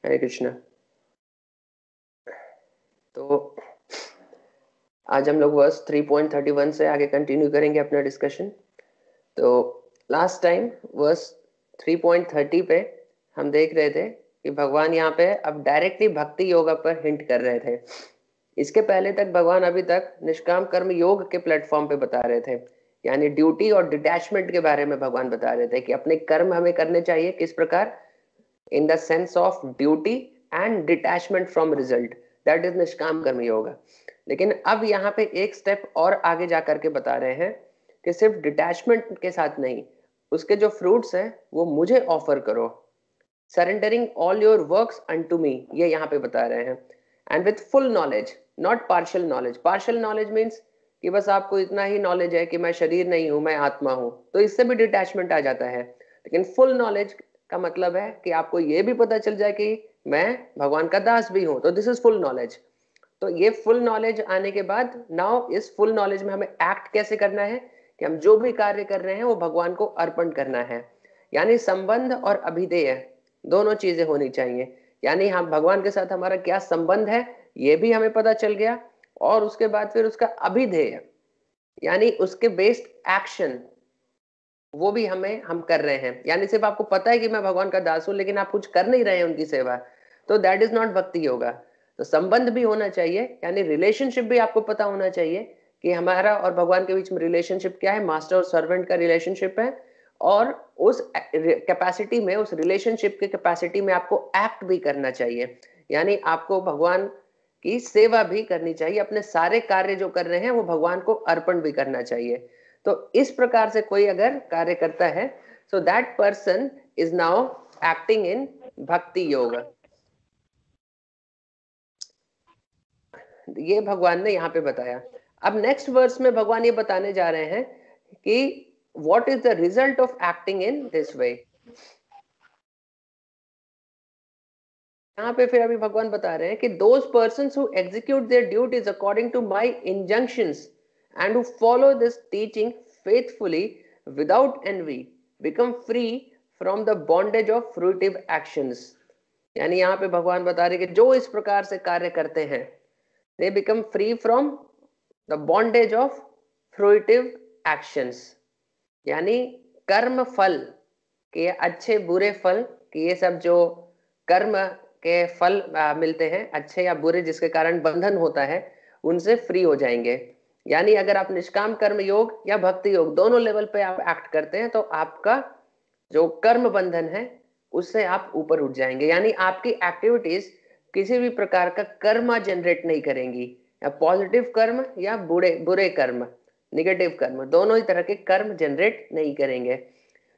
हरे कृष्णा। तो आज हम लोग वर्स 3.31 से आगे कंटिन्यू करेंगे अपना डिस्कशन। तो लास्ट टाइम वर्स 3.30 पे हम देख रहे थे कि भगवान यहाँ पे अब डायरेक्टली भक्ति योगा पर हिंट कर रहे थे। इसके पहले तक भगवान अभी तक निष्काम कर्म योग के प्लेटफॉर्म पे बता रहे थे, यानी ड्यूटी और डिटैचमेंट के बारे में भगवान बता रहे थे कि अपने कर्म हमें करने चाहिए किस प्रकार, in the sense of duty and detachment from result, that is निष्काम कर्म योगा। लेकिन अब यहाँ पे एक स्टेप और आगे जा करके बता रहे हैं कि सिर्फ डिटैचमेंट के साथ नहीं, उसके जो फ्रूट्स हैं वो मुझे ऑफर करो, surrendering all your works unto me, ये यहाँ पे बता रहे हैं। And with full knowledge, not partial knowledge. Partial knowledge means कि बस आपको इतना ही नॉलेज है कि मैं शरीर नहीं हूं, मैं आत्मा हूं, तो इससे भी डिटैचमेंट आ जाता है। लेकिन फुल नॉलेज का मतलब है कि आपको ये भी पता चल जाए कि मैं भगवान का दास भी हूं, तो दिस इज फुल नॉलेज। तो ये फुल नॉलेज आने के बाद नाउ इस फुल नॉलेज में हमें एक्ट कैसे करना है कि हम जो भी कार्य कर रहे हैं वो भगवान को अर्पण करना है। यानी संबंध और अभिधेय दोनों चीजें होनी चाहिए। यानी हम भगवान के साथ हमारा क्या संबंध है ये भी हमें पता चल गया, और उसके बाद फिर उसका अभिधेय यानी उसके बेस्ड एक्शन वो भी हम कर रहे हैं। यानी सिर्फ आपको पता है कि मैं भगवान का दास हूं लेकिन आप कुछ कर नहीं रहे हैं उनकी सेवा, तो दैट इज नॉट भक्ति योगा। तो संबंध भी होना चाहिए, यानी रिलेशनशिप भी आपको पता होना चाहिए कि हमारा और भगवान के बीच में रिलेशनशिप क्या है, मास्टर और सर्वेंट का रिलेशनशिप है। और उस कैपेसिटी में, उस रिलेशनशिप के कैपेसिटी में आपको एक्ट भी करना चाहिए, यानी आपको भगवान की सेवा भी करनी चाहिए, अपने सारे कार्य जो कर रहे हैं वो भगवान को अर्पण भी करना चाहिए। तो इस प्रकार से कोई अगर कार्य करता है, so that person is now acting in भक्ति योग। ये भगवान ने यहाँ पे बताया। अब नेक्स्ट वर्स में भगवान ये बताने जा रहे हैं कि what is the result of acting in this way. यहाँ पे फिर अभी भगवान बता रहे हैं कि those persons who execute their duties according to my injunctions and who follow this teaching faithfully without envy become free from the bondage of fruitive actions. यानी यहाँ पे भगवान बता रहे कि जो इस प्रकार से कार्य करते हैं they become free from the bondage of fruitive actions, यानी कर्म फल के अच्छे बुरे फल कि ये सब जो कर्म के फल मिलते हैं अच्छे या बुरे जिसके कारण बंधन होता है उनसे फ्री हो जाएंगे। यानी अगर आप निष्काम कर्म योग या भक्ति योग दोनों लेवल पे आप एक्ट करते हैं तो आपका जो कर्म बंधन है उससे आप ऊपर उठ जाएंगे। यानी आपकी एक्टिविटीज किसी भी प्रकार का कर्म जनरेट नहीं करेंगी, या पॉजिटिव कर्म या बुरे बुरे कर्म, निगेटिव कर्म, दोनों ही तरह के कर्म जनरेट नहीं करेंगे।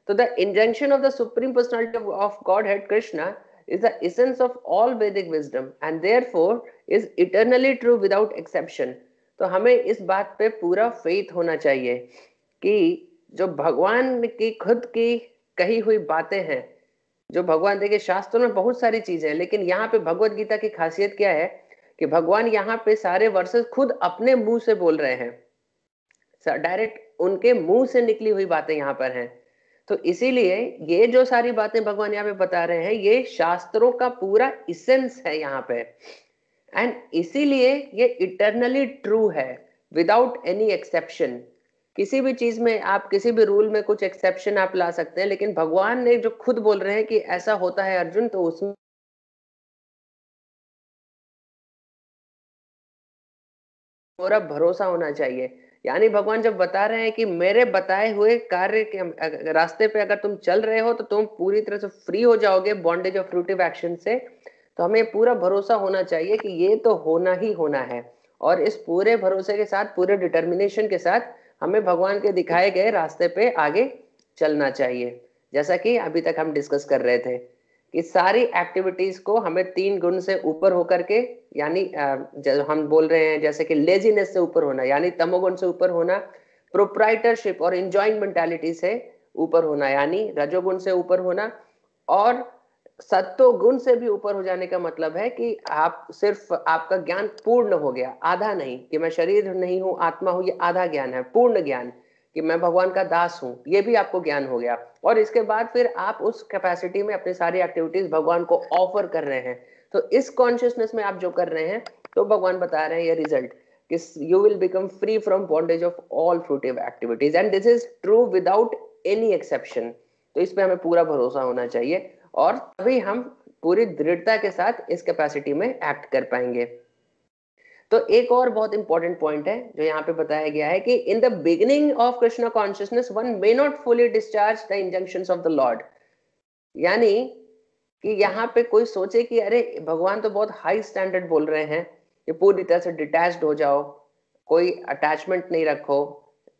So the injunction of the Supreme Personality of Godhead Krishna is the essence of all Vedic wisdom and therefore is eternally true without exception. तो हमें इस बात पे पूरा फेथ होना चाहिए कि जो भगवान की खुद की कही हुई बातें हैं, जो भगवान देखिए शास्त्रों में बहुत सारी चीजें हैं, लेकिन यहाँ पे भगवत गीता की खासियत क्या है कि भगवान यहाँ पे सारे वर्सेस खुद अपने मुंह से बोल रहे हैं, डायरेक्ट उनके मुंह से निकली हुई बातें यहाँ पर हैं। तो इसीलिए ये जो सारी बातें भगवान यहाँ पे बता रहे हैं ये शास्त्रों का पूरा इसेंस है यहाँ पे, एंड इसीलिए ये इटरनली ट्रू है विदाउट एनी एक्सेप्शन। किसी भी चीज में आप किसी भी रूल में कुछ एक्सेप्शन आप ला सकते हैं, लेकिन भगवान ने जो खुद बोल रहे हैं कि ऐसा होता है अर्जुन, तो उसमें पूरा भरोसा होना चाहिए। यानी भगवान जब बता रहे हैं कि मेरे बताए हुए कार्य के रास्ते पे अगर तुम चल रहे हो तो तुम पूरी तरह से फ्री हो जाओगे बॉन्डेज ऑफ फ्रूटिव एक्शन से, तो हमें पूरा भरोसा होना चाहिए कि ये तो होना ही होना है। और इस पूरे भरोसे के साथ, पूरे डिटर्मिनेशन के साथ हमें भगवान के दिखाए गए रास्ते पे आगे चलना चाहिए, जैसा कि अभी तक हम डिस्कस कर रहे थे कि सारी एक्टिविटीज को हमें 3 गुण से ऊपर होकर के, यानी हम बोल रहे हैं जैसे कि लेजीनेस से ऊपर होना, यानी तमोगुण से ऊपर होना, प्रोप्राइटरशिप और इंजॉइंग मेंटालिटी से ऊपर होना, यानी रजोगुण से ऊपर होना, और सत्व गुण से भी ऊपर हो जाने का मतलब है कि आप सिर्फ आपका ज्ञान पूर्ण हो गया, आधा नहीं कि मैं शरीर नहीं हूं आत्मा हूं, ये आधा ज्ञान है, पूर्ण ज्ञान कि मैं भगवान का दास हूँ, ये भी आपको ज्ञान हो गया। और इसके बाद फिर आप उस कैपेसिटी में अपनी सारी एक्टिविटीज भगवान को ऑफर कर रहे हैं। तो इस कॉन्शियसनेस में आप जो कर रहे हैं, तो भगवान बता रहे हैं ये रिजल्ट कि you will become free from bondage of all fruitive activities, and this is true without any exception. तो इस पे हमें पूरा भरोसा होना चाहिए, और तभी हम पूरी दृढ़ता के साथ इस कैपेसिटी में एक्ट कर पाएंगे। तो एक और बहुत इंपॉर्टेंट पॉइंट है जो यहाँ पे बताया गया है कि in the beginning of Krishna consciousness one may not fully discharge the injunctions of the lord. यानी कि यहाँ पे कोई सोचे कि अरे भगवान तो बहुत हाई स्टैंडर्ड बोल रहे हैं, ये पूरी तरह से डिटैच्ड हो जाओ, कोई अटैचमेंट नहीं रखो,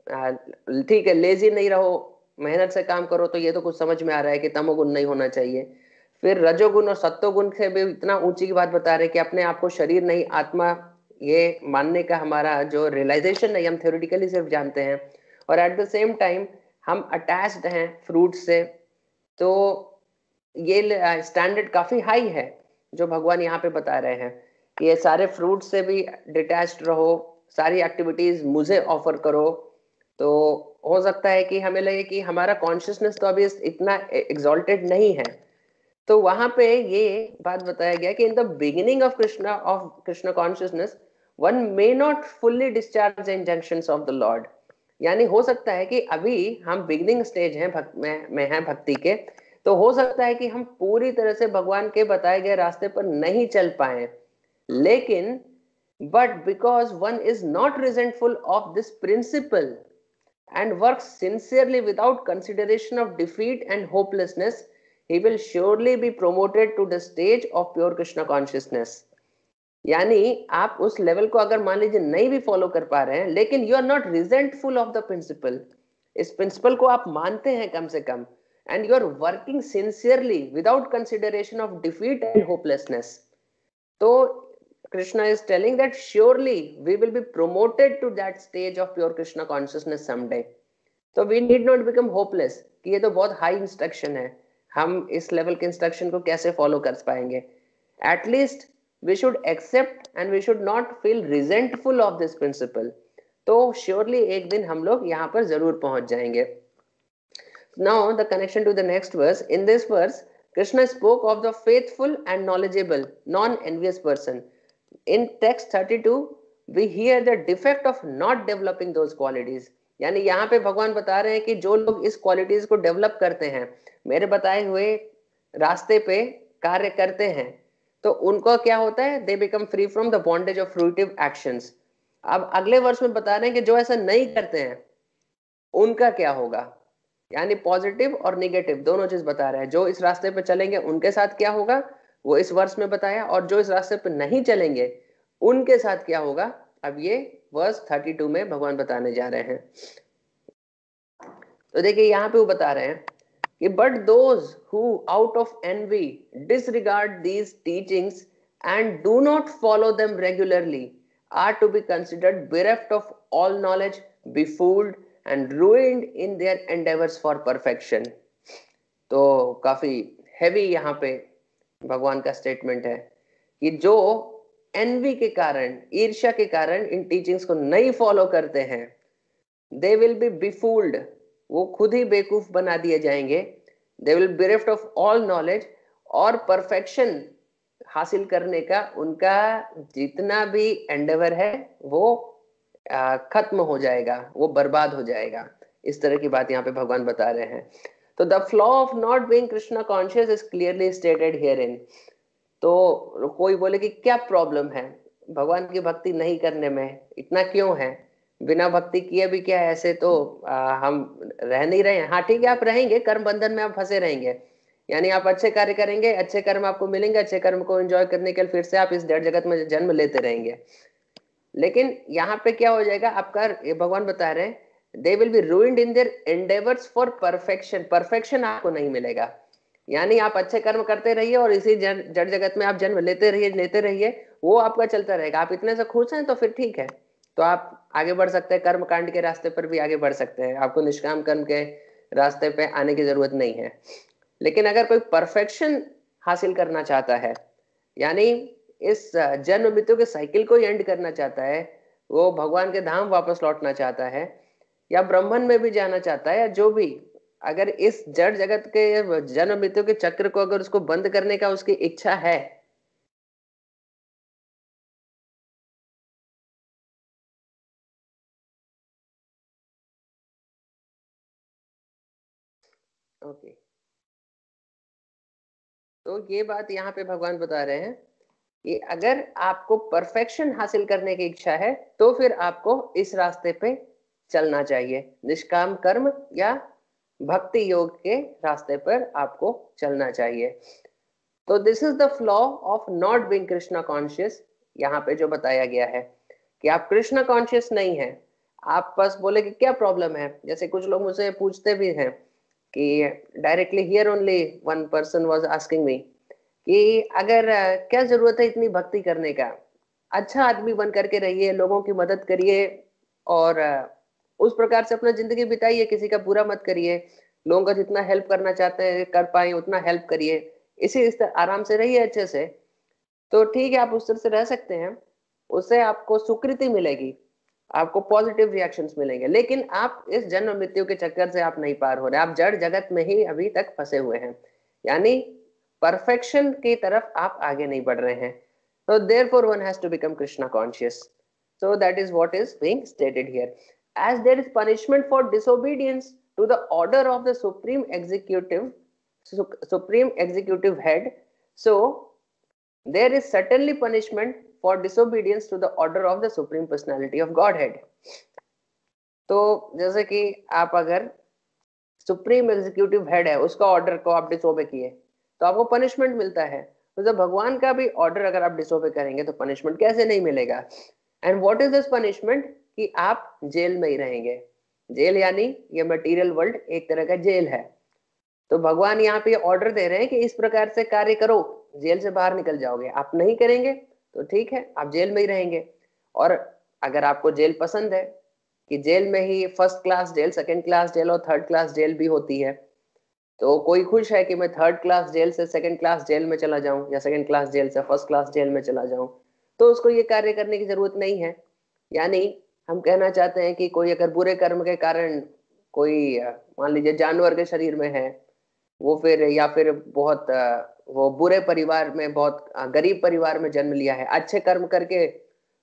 ठीक है लेजी नहीं रहो, मेहनत से काम करो, तो ये तो कुछ समझ में आ रहा है कि तमोगुण नहीं होना चाहिए। फिर रजोगुण और सत्वगुण से भी इतना ऊंची की बात बता रहे कि अपने आप को शरीर नहीं आत्मा ये मानने का हमारा जो रियलाइजेशन है हम थ्योरेटिकली सिर्फ जानते हैं, और एट द सेम टाइम हम अटैच्ड हैं फ्रूट से। तो ये स्टैंडर्ड काफी हाई है जो भगवान यहाँ पे बता रहे हैं कि ये सारे फ्रूट से भी डिटैच्ड रहो, सारी एक्टिविटीज मुझे ऑफर करो। तो हो सकता है कि हमें लगे कि हमारा कॉन्शियसनेस तो अभी इतना एग्जॉल्टेड नहीं है। तो वहां पे ये बात बताया गया कि in the beginning of Krishna consciousness one may not fully discharge the injunctions of the lord. यानी हो सकता है कि अभी हम बिगिनिंग स्टेज हैं में हैं भक्ति के, तो हो सकता है कि हम पूरी तरह से भगवान के बताए गए रास्ते पर नहीं चल पाए, लेकिन but because one is not resentful of this principle and works sincerely without consideration of defeat and hopelessness, he will surely be promoted to the stage of pure Krishna consciousness. यानी आप उस लेवल को अगर मान लीजिए नहीं भी follow कर पा रहे हैं, लेकिन you are not resentful of the principle, इस प्रिंसिपल को आप मानते हैं कम से कम, and you are working sincerely without consideration of defeat and hopelessness, तो Krishna is telling that surely we will be promoted to that stage of pure Krishna consciousness someday. तो we need not become hopeless कि ये तो बहुत high instruction है, हम इस level के इंस्ट्रक्शन को कैसे फॉलो कर पाएंगे। At least we should accept and we should not feel resentful of this principle. तो surely एक दिन हम लोग यहाँ पर जरूर पहुंच जाएंगे। Now the connection to the next verse. In this verse, Krishna spoke of the faithful and knowledgeable, non-envious person. In text 32 we hear the defect of not developing those qualities. यानी यहाँ पे भगवान बता रहे हैं कि जो लोग इस क्वालिटीज को डेवलप करते हैं, मेरे बताए हुए रास्ते पे कार्य करते हैं, तो उनको क्या होता है, they become free from the bondage of fruitive actions. अब अगले वर्ष में बता रहे हैं कि जो ऐसा नहीं करते हैं उनका क्या होगा, यानी पॉजिटिव और निगेटिव दोनों चीज बता रहे हैं। जो इस रास्ते पे चलेंगे उनके साथ क्या होगा वो इस वर्ष में बताया, और जो इस रास्ते पे नहीं चलेंगे उनके साथ क्या होगा अब ये वर्स 32 में भगवान बताने जा रहे हैं। तो देखिए यहाँ पे वो बता रहे हैं कि but those who out of envy disregard these teachings and do not follow them regularly are to be considered bereft of all knowledge, befooled and ruined in their endeavors for perfection. तो काफी heavy यहाँ पे भगवान का statement है कि जो N V के कारण, ईर्ष्या के कारण इन टीचिंग्स को नहीं फॉलो करते हैं, दे विल बी बिफूल्ड, वो खुद ही बेवकूफ बना दिए जाएंगे। They will be bereft of all knowledge, और परफेक्शन हासिल करने का उनका जितना भी एंडेवर है वो खत्म हो जाएगा, वो बर्बाद हो जाएगा। इस तरह की बात यहाँ पे भगवान बता रहे हैं। तो the flaw of not being Krishna conscious is clearly stated here in. तो कोई बोले कि क्या प्रॉब्लम है भगवान की भक्ति नहीं करने में, इतना क्यों है, बिना भक्ति किए भी क्या ऐसे तो हम रह नहीं रहे हैं। हाँ ठीक है, आप रहेंगे कर्म बंधन में, आप फंसे रहेंगे, यानी आप अच्छे कार्य करेंगे, अच्छे कर्म आपको मिलेंगे, अच्छे कर्म को एंजॉय करने के लिए फिर से आप इस जड़ जगत में जन्म लेते रहेंगे। लेकिन यहाँ पे क्या हो जाएगा आपका, ये भगवान बता रहे हैं they will be ruined in their endeavours for perfection. Perfection आपको नहीं मिलेगा, यानी आप अच्छे कर्म करते रहिए और इसी जड़ जगत में आप जन्म लेते रहिए, वो आपका चलता रहेगा। आप इतने से खुश हैं तो फिर ठीक है, तो आप आगे बढ़ सकते हैं, कर्म कांड के रास्ते पर भी आगे बढ़ सकते हैं, आपको निष्काम कर्म के रास्ते पे आने की जरूरत नहीं है। लेकिन अगर कोई परफेक्शन हासिल करना चाहता है, यानी इस जन्म मृत्यु के साइकिल को एंड करना चाहता है, वो भगवान के धाम वापस लौटना चाहता है, या ब्रह्मन में भी जाना चाहता है, या जो भी, अगर इस जड़ जगत के जन्म मृत्यु के चक्र को अगर उसको बंद करने का उसकी इच्छा है, ओके, तो ये बात यहाँ पे भगवान बता रहे हैं कि अगर आपको परफेक्शन हासिल करने की इच्छा है तो फिर आपको इस रास्ते पे चलना चाहिए, निष्काम कर्म या भक्ति योग के रास्ते पर आपको चलना चाहिए। तो this is the flaw of not being Krishna conscious. यहाँ पे जो बताया गया है कि आप कृष्णा कॉन्शियस नहीं है, आप बस बोले कि क्या प्रॉब्लम है। जैसे कुछ लोग मुझसे पूछते भी हैं कि directly here only one person was asking me कि अगर क्या जरूरत है इतनी भक्ति करने का, अच्छा आदमी बन करके रहिए, लोगों की मदद करिए और उस प्रकार से अपना जिंदगी बिताइए, किसी का बुरा मत करिए, लोगों का जितना हेल्प करना चाहते हैं कर पाए उतना हेल्प करिए, इस तरह आराम से रहिए अच्छे से। तो ठीक है, आप उस तरह से रह सकते हैं, उससे आपको स्वीकृति मिलेगी, आपको पॉजिटिव रिएक्शंस मिलेंगे, लेकिन आप इस जन्म मृत्यु के चक्कर से आप नहीं पार हो रहे, आप जड़ जगत में ही अभी तक फंसे हुए हैं, यानी परफेक्शन की तरफ आप आगे नहीं बढ़ रहे हैं। तो therefore one has to become Krishna conscious. So that is what is being stated here. As there is punishment for disobedience to the order of the supreme executive head, so there is certainly punishment for disobedience to the order of the supreme personality of Godhead. तो जैसे कि आप अगर supreme executive head है उसका order को आप disobey किए तो आपको पनिशमेंट मिलता है, तो जब भगवान का भी ऑर्डर अगर आप डिसोबे करेंगे तो पनिशमेंट कैसे नहीं मिलेगा। And what is this punishment, कि आप जेल में ही रहेंगे। जेल यानी ये मटेरियल वर्ल्ड एक तरह का जेल है, तो भगवान यहाँ पे ऑर्डर दे रहे हैं कि इस प्रकार से कार्य करो, जेल से बाहर निकल जाओगे। आप नहीं करेंगे तो ठीक है, आप जेल में ही रहेंगे। और अगर आपको जेल पसंद है कि जेल में ही first class jail, second class jail और थर्ड क्लास जेल भी होती है, तो कोई खुश है कि मैं थर्ड क्लास जेल से सेकंड क्लास जेल में चला जाऊं या सेकंड क्लास जेल से फर्स्ट क्लास जेल में चला जाऊं, तो उसको ये कार्य करने की जरूरत नहीं है। यानी हम कहना चाहते हैं कि कोई अगर बुरे कर्म के कारण कोई मान लीजिए जानवर के शरीर में है, वो फिर या फिर बहुत वो बुरे परिवार में, बहुत गरीब परिवार में जन्म लिया है, अच्छे कर्म करके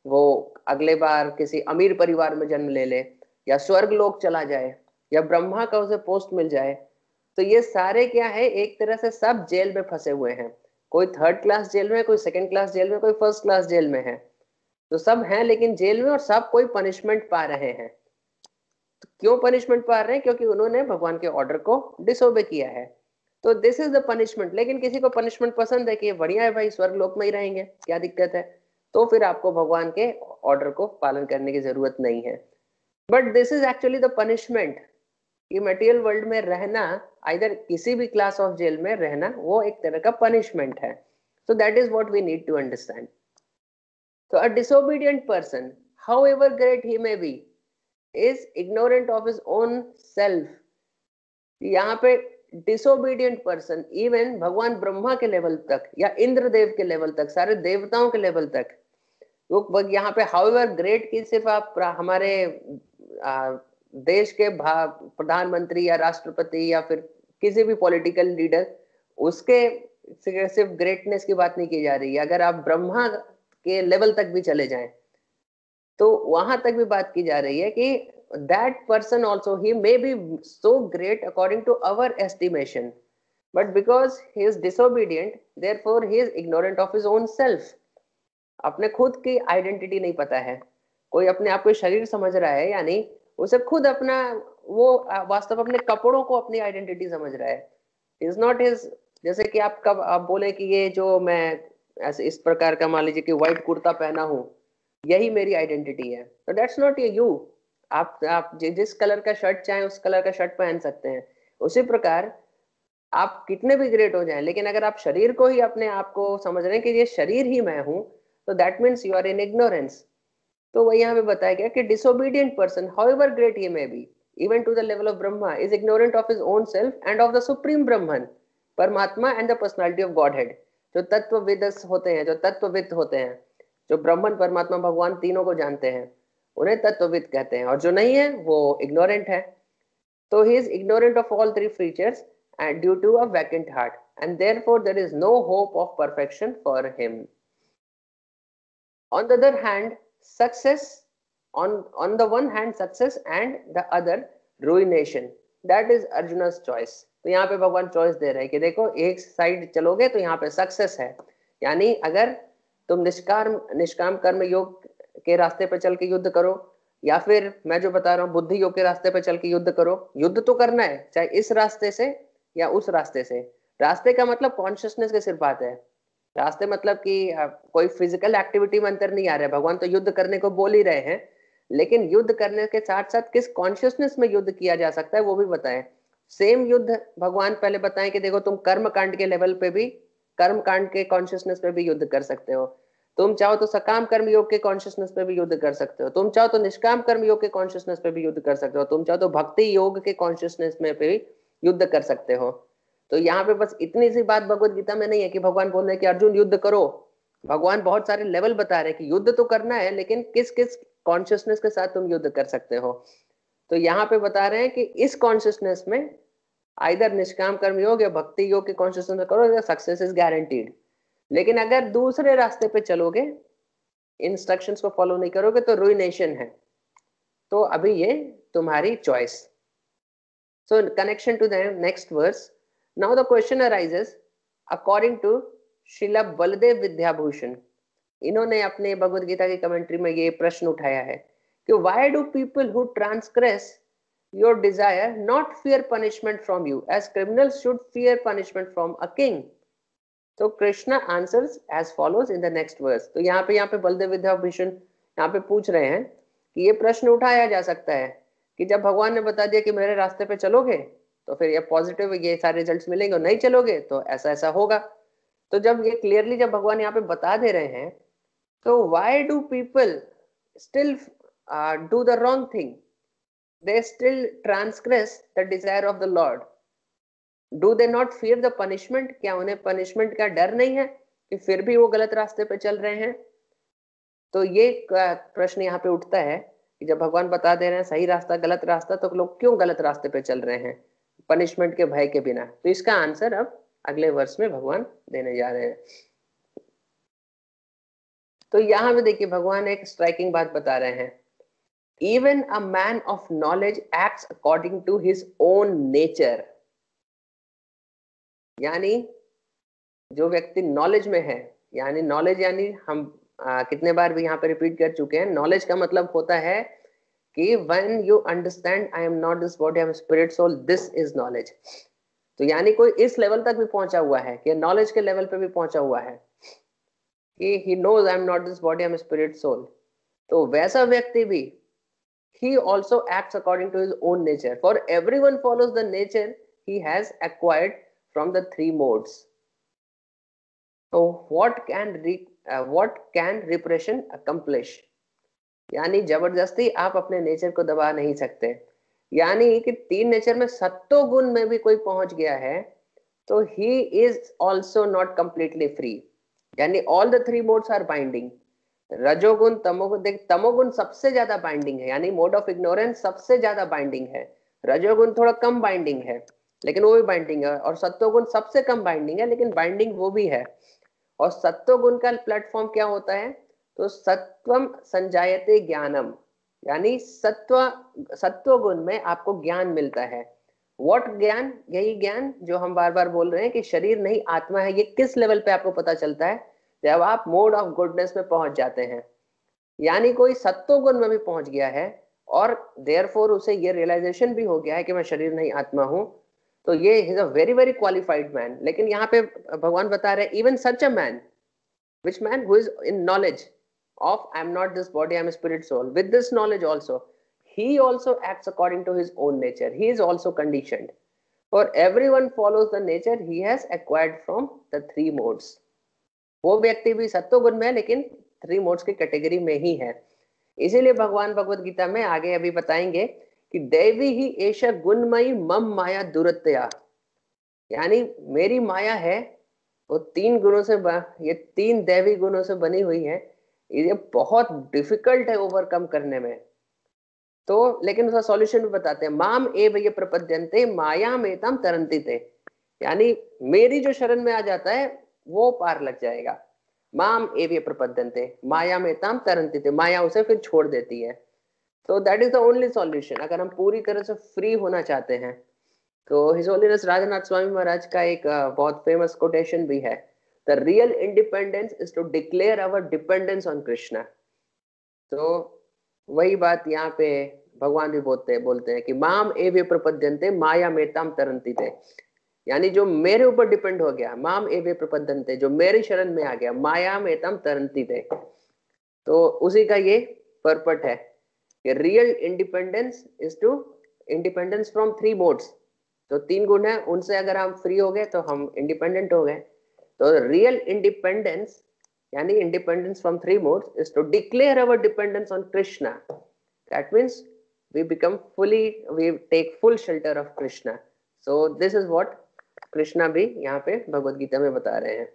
वो अगले बार किसी अमीर परिवार में जन्म ले ले, या स्वर्ग लोक चला जाए, या ब्रह्मा का उसे पोस्ट मिल जाए, तो ये सारे क्या है, एक तरह से सब जेल में फंसे हुए हैं। कोई थर्ड क्लास जेल में, कोई सेकंड क्लास जेल में, कोई फर्स्ट क्लास जेल में है, तो सब हैं लेकिन जेल में, और सब कोई पनिशमेंट पा रहे हैं। तो क्यों पनिशमेंट पा रहे हैं, क्योंकि उन्होंने भगवान के ऑर्डर को डिसोबे किया है। तो दिस इज द पनिशमेंट। लेकिन किसी को पनिशमेंट पसंद है कि ये बढ़िया है भाई, स्वर्ग लोक में ही रहेंगे, क्या दिक्कत है, तो फिर आपको भगवान के ऑर्डर को पालन करने की जरूरत नहीं है। But this is actually the punishment, कि मटेरियल वर्ल्ड में रहना, आइदर किसी भी क्लास ऑफ जेल में रहना, वो एक तरह का पनिशमेंट है। So that is what we need to understand. तो a disobedient person, however great he may be, is ignorant of his own self। यहाँ पे डिसोबीडियंट पर्सन, इवन भगवान ब्रह्मा के लेवल तक या इंद्रदेव के लेवल तक, सारे देवताओं के लेवल तक, वो यहाँ पे हाउएवर ग्रेट की सिर्फ आप हमारे देश के प्रधानमंत्री या राष्ट्रपति या फिर किसी भी पॉलिटिकल लीडर, उसके सिर्फ ग्रेटनेस की बात नहीं की जा रही है। अगर आप ब्रह्मा के लेवल तक भी चले जाएं तो वहां तक भी बात की जा रही है कि that person also, he may be so great according to our estimation, but because he is disobedient, therefore he is ignorant of his own self। अपने खुद की आइडेंटिटी नहीं पता है। कोई अपने आप को शरीर समझ रहा है, यानी उसे खुद अपना, वो वास्तव अपने कपड़ों को अपनी आइडेंटिटी समझ रहा है, इज नॉट हिज। जैसे कि आप कब आप बोले कि ये जो मैं ऐसे इस प्रकार का मान लीजिए कि व्हाइट कुर्ता पहना हूं, यही मेरी आइडेंटिटी है, तो दैट्स नॉट ये यू। आप जिस कलर का शर्ट चाहें उस कलर का शर्ट पहन सकते हैं। उसी प्रकार आप कितने भी ग्रेट हो जाएं, लेकिन अगर आप शरीर को ही अपने आप को समझ रहे हैं कि ये शरीर ही मैं हूं, तो that means you are in ignorance. तो वही यहाँ पे बताया गया कि disobedient person, however great he may be, even to the level of Brahma, is ignorant of his own self and of the supreme Brahman, Paramatma and the personality of godhead. जो तत्वविद होते हैं, जो तत्वविद होते हैं, जो ब्रह्मन परमात्मा भगवान तीनों को जानते हैं, उन्हें तत्वविद कहते हैं, और जो नहीं है वो इग्नोरेंट है। तो he is ignorant of all three features and due to a vacant heart, and therefore there is no hope of perfection for him. On the other hand, success, on the one hand success and the other ruination, that is Arjuna's choice. तो यहाँ पे भगवान choice दे रहे हैं कि देखो एक side चलोगे तो यहाँ पे सक्सेस है, यानी अगर तुम निष्काम कर्म योग के रास्ते पर चल के युद्ध करो, या फिर मैं जो बता रहा हूँ बुद्धि योग के रास्ते पर चल के युद्ध करो, युद्ध तो करना है चाहे इस रास्ते से या उस रास्ते से। रास्ते का मतलब कॉन्शियसनेस के सिर्फ बात है, रास्ते मतलब कि कोई फिजिकल एक्टिविटी में अंतर नहीं आ रहा है। भगवान तो युद्ध करने को बोल ही रहे हैं, लेकिन युद्ध करने के साथ साथ किस कॉन्शियसनेस में युद्ध किया जा सकता है वो भी बताएं। सेम युद्ध भगवान पहले बताएं कि देखो तुम कर्म कांड के लेवल पे भी, कर्म कांड के कॉन्शियसनेस पे भी युद्ध कर सकते हो, तुम चाहो तो सकाम कर्म योग के कॉन्शियसनेस पे भी युद्ध कर सकते हो, तुम चाहो तो निष्काम कर्म योग के कॉन्शियसनेस पे भी युद्ध कर सकते हो, तुम चाहो तो भक्ति योग के कॉन्शियसनेस में भी युद्ध कर सकते हो। तो यहाँ पे बस इतनी सी बात भगवत गीता में नहीं है कि भगवान बोल रहे हैं कि अर्जुन युद्ध करो। भगवान बहुत सारे लेवल बता रहे हैं कि युद्ध तो करना है, लेकिन किस किस कॉन्शियसनेस के साथ तुम युद्ध कर सकते हो। तो यहाँ पे बता रहे हैं कि इस कॉन्शियसनेस में आइदर निष्काम कर्म योग या भक्ति योग के कॉन्शियसनेस में करो, सक्सेस इज गारंटीड। लेकिन अगर दूसरे रास्ते पे चलोगे, इंस्ट्रक्शंस को फॉलो नहीं करोगे तो रुइनेशन है। तो अभी ये तुम्हारी choice. So connection to the next verse, now the question arises according to Srila Baladeva Vidyabhushan, इन्होंने अपने भगवद गीता की कमेंट्री में ये प्रश्न उठाया है कि why do people who transgress your desire not fear punishment from you as criminals should fear punishment from a king. तो Krishna answers as follows in the next verse. तो यहाँ पे बलदेव विद्याभूषण यहाँ पे पूछ रहे हैं कि ये प्रश्न उठाया जा सकता है कि जब भगवान ने बता दिया कि मेरे रास्ते पे चलोगे तो फिर ये पॉजिटिव ये सारे रिजल्ट्स मिलेंगे, और नहीं चलोगे तो ऐसा ऐसा होगा। तो जब ये क्लियरली जब भगवान यहाँ पे बता दे रहे हैं, तो why do people still do the wrong thing, they still transgress the desire of the Lord, do they not fear the punishment, क्या उन्हें पनिशमेंट का डर नहीं है कि फिर भी वो गलत रास्ते पे चल रहे हैं। तो ये प्रश्न यहाँ पे उठता है कि जब भगवान बता दे रहे हैं सही रास्ता गलत रास्ता, तो लोग क्यों गलत रास्ते पे चल रहे हैं पनिशमेंट के भय के बिना। तो इसका आंसर अब अगले वर्ष में भगवान देने जा रहे हैं। तो यहाँ पे देखिए भगवान एक स्ट्राइकिंग बात बता रहे हैं, even a man of knowledge acts according to his own nature. यानी जो व्यक्ति नॉलेज में है, यानी नॉलेज यानी हम कितने बार भी यहाँ पे रिपीट कर चुके हैं, नॉलेज का मतलब होता है कि when you understand I am not this body I am spirit soul, this is knowledge. तो यानी कोई इस लेवल तक भी पहुंचा हुआ है कि नॉलेज के लेवल पे भी पहुंचा हुआ है कि he knows I am not this body I am spirit soul, तो वैसा व्यक्ति भी he also acts according to his own nature, for everyone follows the nature he has acquired from the three modes. So what can repression accomplish? यानी जबरदस्ती आप अपने nature को दबा नहीं सकते। यानी कि तीन नेचर में सत्तो गुण में भी कोई पहुंच गया है तो he is also not completely free। यानी all the three modes are binding, रजोगुण तमोगुण, देख तमोगुण सबसे ज्यादा बाइंडिंग है, यानी मोड ऑफ इग्नोरेंस सबसे ज्यादा बाइंडिंग है। रजोगुण थोड़ा कम बाइंडिंग है लेकिन वो भी बाइंडिंग है, और सत्वगुण सबसे कम बाइंडिंग है लेकिन बाइंडिंग वो भी है। और सत्वगुण का प्लेटफॉर्म क्या होता है, तो सत्वम संजायते ज्ञानम, यानी सत्वगुण में आपको ज्ञान मिलता है। व्हाट ज्ञान, यही ज्ञान जो हम बार बार बोल रहे हैं कि शरीर नहीं आत्मा है, ये किस लेवल पे आपको पता चलता है, जब आप मोड ऑफ गुडनेस में पहुंच जाते हैं। यानी कोई सत्वगुण में भी पहुंच गया है और देयरफॉर उसे ये रियलाइजेशन भी हो गया है कि मैं शरीर नहीं आत्मा हूं, तो ये is a very very qualified man. लेकिन यहाँ पे भगवान बता रहे हैं even such a man, which man who is in knowledge of I am not this body, I am a spirit soul, with this knowledge also he also acts according to his own nature, he is also conditioned, for everyone follows the nature he has acquired from the three modes। वो व्यक्ति भी सत्वगुण में है लेकिन three modes की category में ही है। इसीलिए भगवान भगवत गीता में आगे अभी बताएंगे कि देवी ही एष गुणमयी मम माया दुरत्या, यानी मेरी माया है वो तीन गुणों से ये तीन दैवी गुणों से बनी हुई है, ये बहुत डिफिकल्ट है ओवरकम करने में। तो लेकिन उसका सॉल्यूशन भी बताते हैं, माम एव ये प्रपद्यन्ते मायाम एताम तरन्ति ते, यानी मेरी जो शरण में आ जाता है वो पार लग जाएगा। माम एव ये प्रपद्यन्ते मायाम एताम तरन्ति ते, माया उसे फिर छोड़ देती है। तो that is the only solution अगर हम पूरी तरह से फ्री होना चाहते हैं। तो हिज होलीनेस राजनाथ स्वामी महाराज का एक बहुत फेमस कोटेशन भी है, the real independence is to declare our dependence on Krishna. तो वही बात यहाँ पे भगवान भी बोलते हैं कि माम एवे प्रपद्यन्ते माया मेताम तरन्ति ते, यानी जो मेरे ऊपर डिपेंड हो गया, माम एवे प्रपद्यन्ते, जो मेरी शरण में आ गया, माया मेताम तरन्ति ते। तो उसी का ये पर्पट है कि real independence is to independence from three modes. तो तीन गुण है, उनसे अगर हम फ्री हो गए तो हम इंडिपेंडेंट हो गए। तो रियल इंडिपेंडेंस यानी independence from three modes is to declare our dependence on Krishna. That means we become fully, we take full shelter of Krishna. So this is what Krishna भी यहाँ पे भगवत गीता में बता रहे हैं।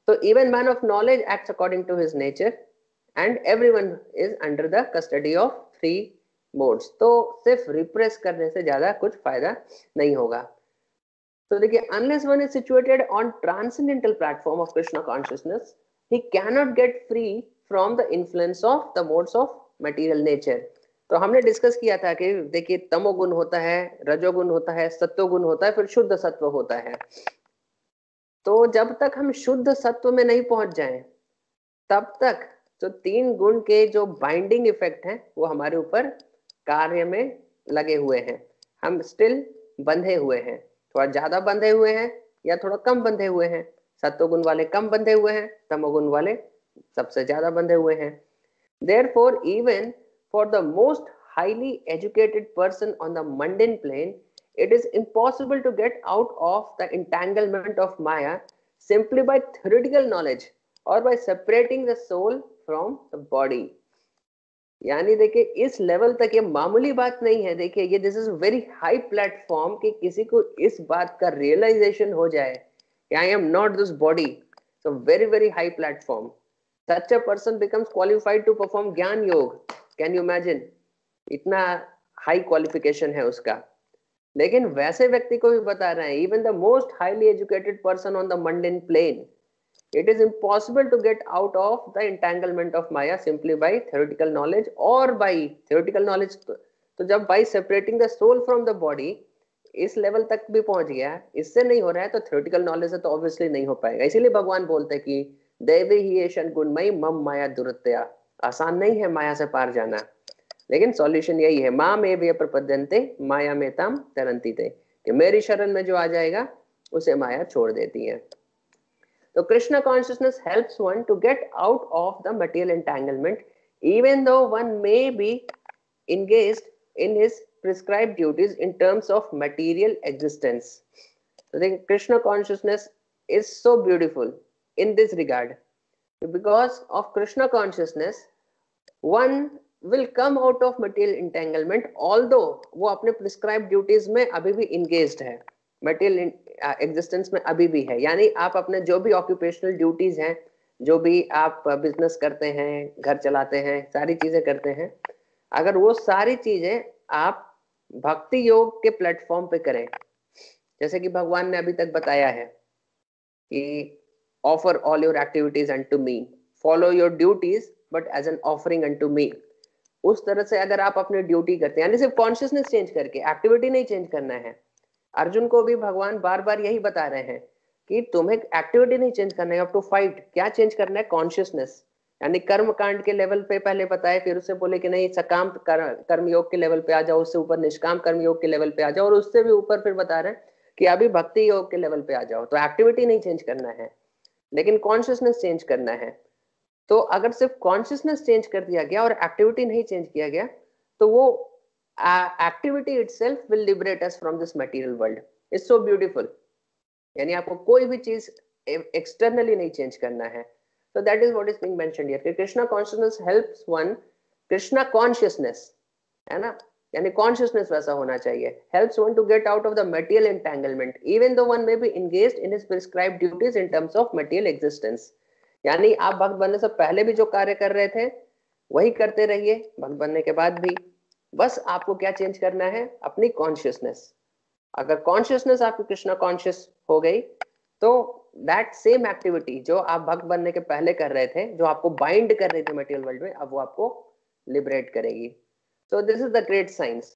तो even man of knowledge acts according to his nature and everyone is under the custody of three modes। तो सिर्फ रिप्रेस करने से ज्यादा कुछ फायदा नहीं होगा। तो देखिए, unless one is situated on transcendental platform of Krishna consciousness, he cannot get free from the influence of the modes of material nature। तो हमने डिस्कस किया था कि देखिए, तमोगुण होता है, रजोगुण होता है, सत्वगुण होता है, फिर शुद्ध सत्व होता है। तो जब तक हम शुद्ध सत्व में नहीं पहुंच जाएं, तब तक जो तीन गुण के जो बाइंडिंग इफेक्ट हैं वो हमारे ऊपर कार्य में लगे हुए हैं। हम स्टिल बंधे हुए हैं, थोड़ा ज्यादा बंधे हुए हैं या थोड़ा कम बंधे हुए हैं। सत्वगुण वाले कम बंधे हुए हैं, तमोगुण वाले सबसे ज्यादा बंधे हुए हैं। Therefore, even for the most highly educated person on the mundane plane, it is impossible to get out of the entanglement of Maya simply by theoretical knowledge or by separating the soul from the body। यानी देखिए, इस level तक ये मामूली बात नहीं है। देखिए, ये this is very high platform कि किसी को इस बात का रियलाइजेशन हो जाए कि आई am not this body. so very very high platform, such a person becomes qualified to perform ज्ञान योग। can you imagine, इतना हाई क्वालिफिकेशन है उसका। लेकिन वैसे व्यक्ति को भी बता रहे हैं, even the most highly educated person on the mundane plane, it is impossible to get out of the entanglement of Maya simply by theoretical knowledge or by theoretical knowledge। तो जब by separating the soul from the body इस level तक भी पहुंच गया, इससे नहीं हो रहा है, तो theoretical knowledge से तो ऑब्वियसली नहीं हो पाएगा। इसीलिए भगवान बोलते हैं कि देवी ही एशन गुणमयी मम माया दुरत्या। आसान नहीं है माया से पार जाना, लेकिन सॉल्यूशन यही है, माम एव ये प्रपद्यन्ते माया मेताम तरन्ति ते, कि मेरी शरण में जो आ जाएगा उसे माया छोड़ देती है। So Krishna consciousness helps one to get out of the material entanglement, even though one may be engaged in his prescribed duties in terms of material existence। So the Krishna consciousness is so beautiful in this regard, because of Krishna consciousness one will come out of material entanglement, although वो अपने prescribed duties में अभी भी engaged है, material existence में अभी भी है। यानी आप अपने जो भी ऑक्यूपेशनल ड्यूटीज हैं, जो भी आप बिजनेस करते हैं, घर चलाते हैं, सारी चीजें करते हैं, अगर वो सारी चीजें आप भक्ति योग के प्लेटफॉर्म पे करें, जैसे कि भगवान ने अभी तक बताया है कि offer all your activities unto me, follow your duties but as an offering unto me, उस तरह से अगर आप अपनी ड्यूटी करते हैं, यानी सिर्फ कॉन्शियसनेस चेंज करके, एक्टिविटी नहीं चेंज करना है। अर्जुन को भी भगवान बार बार यही बता रहे हैं कि तुम्हें एक्टिविटी नहीं चेंज करना है, अब टू फाइट। क्या चेंज करना है? कॉन्शियसनेस। यानी कर्म कांड के लेवल पे पहले बताए, फिर उससे बोले कि नहीं, सकाम कर्म योग के लेवल पे आ जाओ, उससे ऊपर निष्काम कर्म योग के लेवल पे आ जाओ, और उससे भी ऊपर फिर बता रहे हैं कि अभी भक्ति योग के लेवल पे आ जाओ। तो एक्टिविटी नहीं चेंज करना है, लेकिन कॉन्शियसनेस चेंज करना है। तो अगर सिर्फ कॉन्शियसनेस चेंज कर दिया गया और एक्टिविटी नहीं चेंज किया गया, तो वो activity itself will liberate us from this material world। It's so beautiful। यानी आपको कोई भी चीज एक्सटर्नली नहीं चेंज करना है। So that is what is being mentioned here। Krishna consciousness helps one, Krishna consciousness है ना, यानी कॉन्शियसनेस वैसा होना चाहिए, helps one to get out of the material entanglement even though one may be engaged in his prescribed duties in terms of material existence। यानी आप भक्त बनने से पहले भी जो कार्य कर रहे थे वही करते रहिए, भक्त बनने के बाद भी। बस आपको क्या चेंज करना है, अपनी कॉन्शियसनेस। अगर कॉन्शियसनेस आपकी कृष्णा कॉन्शियस हो गई तो दैट सेम एक्टिविटी जो आप भक्त बनने के पहले कर रहे थे, जो आपको बाइंड कर रही थी मटेरियल वर्ल्ड में, अब वो आपको लिबरेट करेगी। So this is the great science,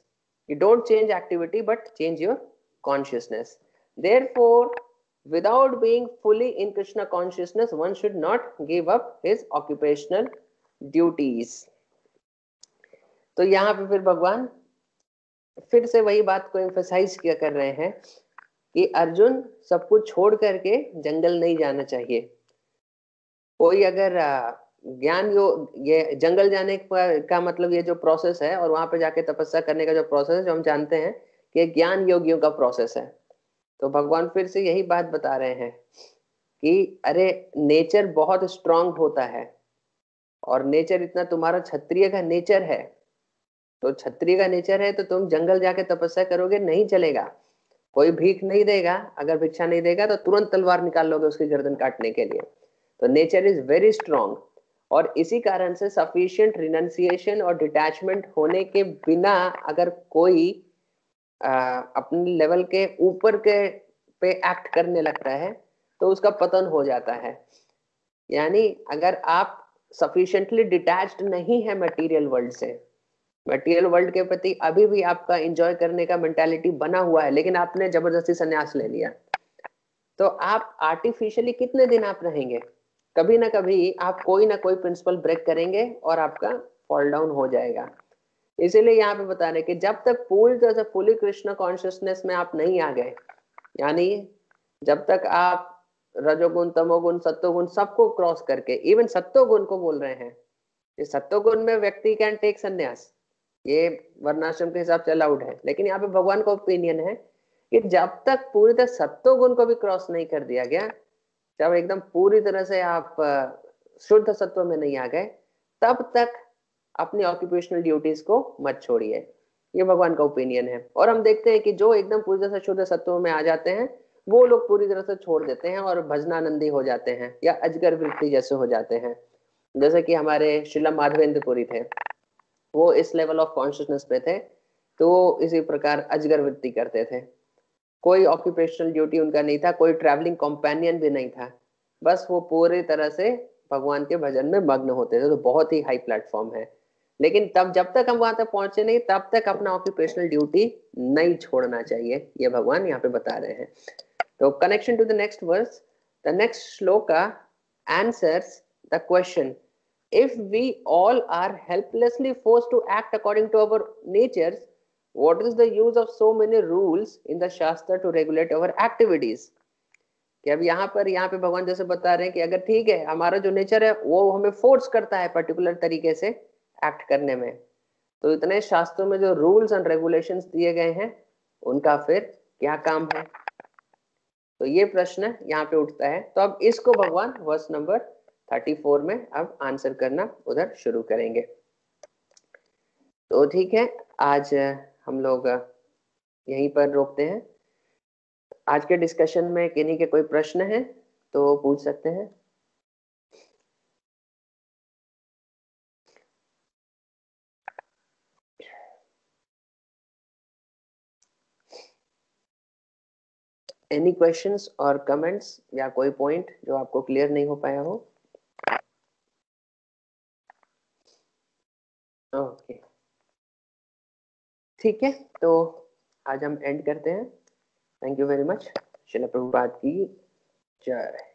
you don't change activity but change your consciousness. Therefore without being fully in Krishna consciousness, one should not give up his occupational duties. तो यहाँ पे फिर भगवान फिर से वही बात को एम्फसाइज किया कर रहे हैं कि अर्जुन सब कुछ छोड़ करके जंगल नहीं जाना चाहिए। कोई अगर ज्ञान ये जंगल जाने का मतलब ये जो प्रोसेस है और वहां पे जाके तपस्या करने का जो प्रोसेस है, जो हम जानते हैं कि ज्ञान योगियों का प्रोसेस है, तो भगवान फिर से यही बात बता रहे हैं कि अरे नेचर बहुत स्ट्रांग होता है, और नेचर इतना तुम्हारा क्षत्रिय का नेचर है, तो क्षत्रिय का नेचर है तो तुम जंगल जाके तपस्या करोगे नहीं चलेगा। कोई भीख नहीं देगा, अगर भिक्षा नहीं देगा तो तुरंत तलवार निकाल लोगे उसकी गर्दन काटने के लिए। तो नेचर इज वेरी स्ट्रांग, और इसी कारण से सफिशिएंट रिनंसिएशन और डिटैचमेंट होने के बिना अगर कोई अपने लेवल के ऊपर के पे एक्ट करने लगता है तो उसका पतन हो जाता है। यानी अगर आप सफिशिएंटली डिटैच्ड नहीं है मटेरियल वर्ल्ड से, मटेरियल वर्ल्ड के प्रति अभी भी आपका एंजॉय करने का मेंटालिटी बना हुआ है, लेकिन आपने जबरदस्ती संन्यास ले लिया, तो आप आर्टिफिशियली कितने दिन आप रहेंगे? कभी ना कभी आप कोई ना कोई प्रिंसिपल ब्रेक करेंगे और आपका फॉल डाउन हो जाएगा। इसीलिए यहाँ पे बता रहे कि जब तक पूरी तरह से फुली कृष्ण कॉन्शियसनेस में आप नहीं आ गए, यानी जब तक आप रजोगुण तमोगुण सत्वगुण सबको क्रॉस करके, इवन सत्वगुण को बोल रहे हैं, इस सत्वगुण में व्यक्ति कैन टेक संन्यास, ये वर्णाश्रम के हिसाब से अलाउड है, लेकिन यहाँ पे भगवान का ओपिनियन है कि जब तक पूरी तरह सत्वगुण को भी क्रॉस नहीं कर दिया गया, जब एकदम पूरी तरह से आप शुद्ध सत्व में नहीं आ गए, तब तक अपनी ऑक्यूपेशनल ड्यूटीज को मत छोड़िए। ये भगवान का ओपिनियन है। और हम देखते हैं कि जो एकदम पूरी तरह से शुद्ध सत्व में आ जाते हैं वो लोग पूरी तरह से छोड़ देते हैं और भजनानंदी हो जाते हैं या अजगर वृत्ति जैसे हो जाते हैं। जैसे कि हमारे श्रीला माधवेंद्रपुरी थे, वो इस लेवल ऑफ कॉन्शियसनेस पे थे, तो वो इसी प्रकार अजगर वृत्ति करते थे। कोई ऑक्यूपेशनल ड्यूटी उनका नहीं था, कोई ट्रैवलिंग कंपेनियन भी नहीं था, बस वो पूरी तरह से भगवान के भजन में मग्न होते थे। तो बहुत ही हाई प्लेटफॉर्म है, लेकिन तब जब तक हम वहां तक पहुंचे नहीं तब तक अपना ऑक्यूपेशनल ड्यूटी नहीं छोड़ना चाहिए, ये भगवान यहाँ पे बता रहे हैं। तो connection to the next verse, the next shloka answers the question, if we all are helplessly forced to act according to our natures, what is the use of so many rules in the shastra to regulate our activities? कि अब यहाँ पे भगवान जैसे बता रहे हैं कि अगर ठीक है हमारा जो नेचर है वो हमें फोर्स करता है पर्टिकुलर तरीके से एक्ट करने में, तो इतने शास्त्रों में जो रूल्स एंड रेगुलेशंस दिए गए हैं उनका फिर क्या काम है? तो ये प्रश्न यहाँ पे उठता है। तो अब इसको भगवान वर्स नंबर 34 में अब आंसर करना उधर शुरू करेंगे। तो ठीक है, आज हम लोग यहीं पर रोकते हैं। आज के डिस्कशन में किन्हीं के कोई प्रश्न है तो पूछ सकते हैं। एनी क्वेश्चंस और कमेंट्स या कोई पॉइंट जो आपको क्लियर नहीं हो पाया हो? ओके, ठीक है, तो आज हम एंड करते हैं। Thank you very much. Srila Prabhupada की जय।